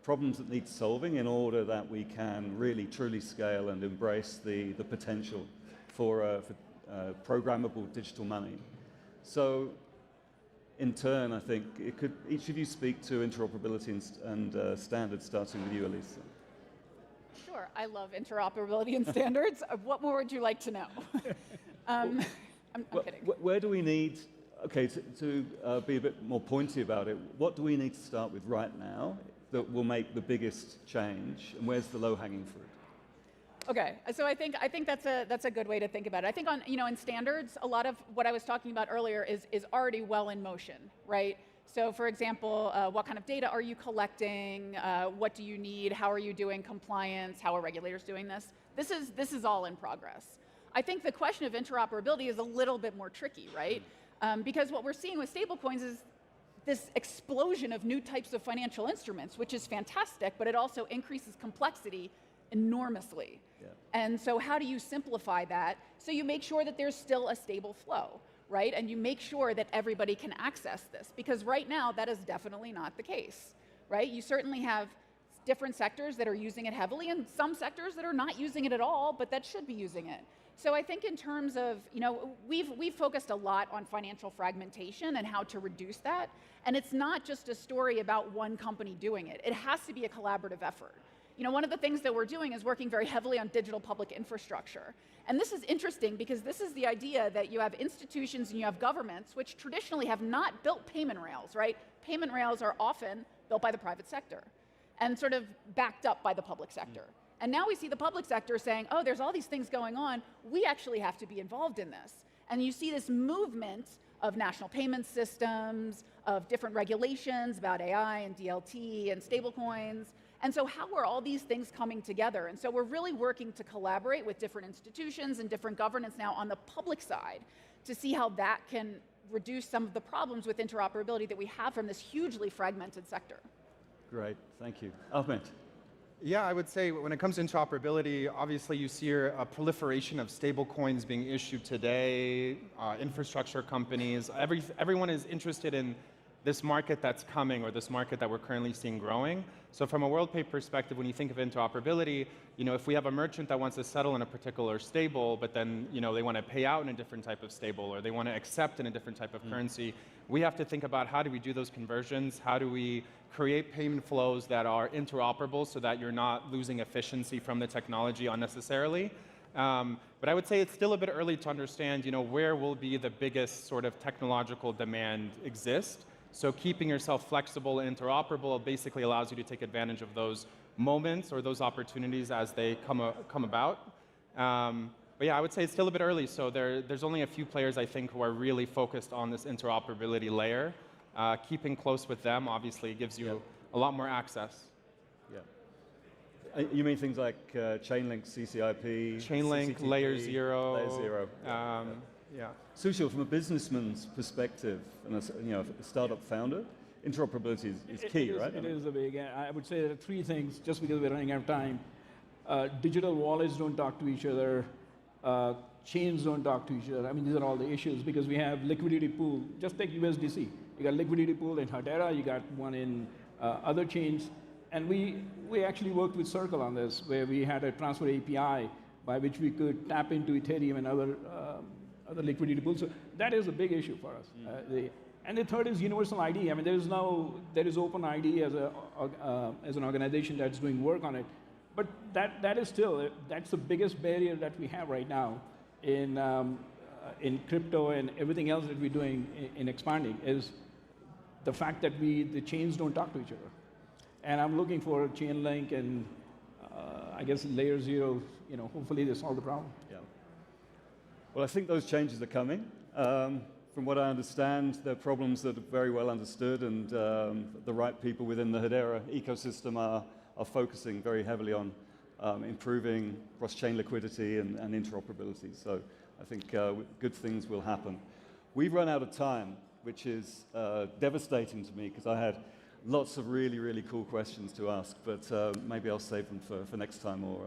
problems that need solving in order that we can really truly scale and embrace the potential for programmable digital money. So in turn, I think each of you speak to interoperability and standards, starting with you, Elisa. Sure, I love interoperability and standards. What more would you like to know? I'm kidding. Where do we need, to be a bit more pointy about it, what do we need to start with right now that will make the biggest change, and where's the low-hanging fruit? Okay, so I think that's a good way to think about it. I think in standards, a lot of what I was talking about earlier is already well in motion, right? So for example, what kind of data are you collecting? What do you need? How are you doing compliance? How are regulators doing this? This is all in progress. I think the question of interoperability is a little bit more tricky, right? Because what we're seeing with stablecoins is this explosion of new types of financial instruments, which is fantastic, but it also increases complexity enormously. Yeah. And so how do you simplify that so you make sure that there's still a stable flow, right? And you make sure that everybody can access this, because right now that is definitely not the case, right? You certainly have different sectors that are using it heavily and some sectors that are not using it at all, but that should be using it. So I think in terms of, we've focused a lot on financial fragmentation and how to reduce that. And it's not just a story about one company doing it. It has to be a collaborative effort. One of the things that we're doing is working very heavily on digital public infrastructure. And this is interesting because this is the idea that you have institutions and you have governments which traditionally have not built payment rails, right? Payment rails are often built by the private sector and sort of backed up by the public sector. And now we see the public sector saying, oh, there's all these things going on. We actually have to be involved in this. And you see this movement of national payment systems, of different regulations about AI and DLT and stablecoins. And so how are all these things coming together? And so we're really working to collaborate with different institutions and different governance now on the public side to see how that can reduce some of the problems with interoperability that we have from this hugely fragmented sector. Great, thank you. Ahmed. Yeah, I would say when it comes to interoperability, obviously you see a proliferation of stable coins being issued today, infrastructure companies, everyone is interested in this market that's coming or this market that we're currently seeing growing. So from a WorldPay perspective, when you think of interoperability, if we have a merchant that wants to settle in a particular stable, but then they want to pay out in a different type of stable or they want to accept in a different type of currency, we have to think about how do we do those conversions, how do we create payment flows that are interoperable so that you're not losing efficiency from the technology unnecessarily. But I would say it's still a bit early to understand where will be the biggest sort of technological demand exist. So keeping yourself flexible and interoperable basically allows you to take advantage of those moments or those opportunities as they come about. But yeah, I would say it's still a bit early. So there's only a few players, I think, who are really focused on this interoperability layer. Keeping close with them obviously gives you a lot more access. Yeah. You mean things like Chainlink, CCIP? Chainlink, CCTP, Layer 0. Layer 0. Yeah. Sushil, from a businessman's perspective and a startup founder, interoperability is key, right? It is a big. I would say there are three things, just because we're running out of time. Digital wallets don't talk to each other. Chains don't talk to each other. I mean, these are all the issues because we have liquidity pool. Just take USDC. You got liquidity pool in Hedera. You got one in other chains. And we actually worked with Circle on this, where we had a transfer API by which we could tap into Ethereum and other liquidity pools. So that is a big issue for us. And the third is universal ID. I mean, there is OpenID as an organization that's doing work on it. But that's the biggest barrier that we have right now in crypto and everything else that we're doing in expanding is the fact that the chains don't talk to each other. And I'm looking for Chainlink and I guess Layer 0, hopefully they solve the problem. Yeah. Well, I think those changes are coming. From what I understand, they're problems that are very well understood, and the right people within the Hedera ecosystem are focusing very heavily on improving cross-chain liquidity and interoperability. So I think good things will happen. We've run out of time, which is devastating to me because I had lots of really, really cool questions to ask, but maybe I'll save them for next time or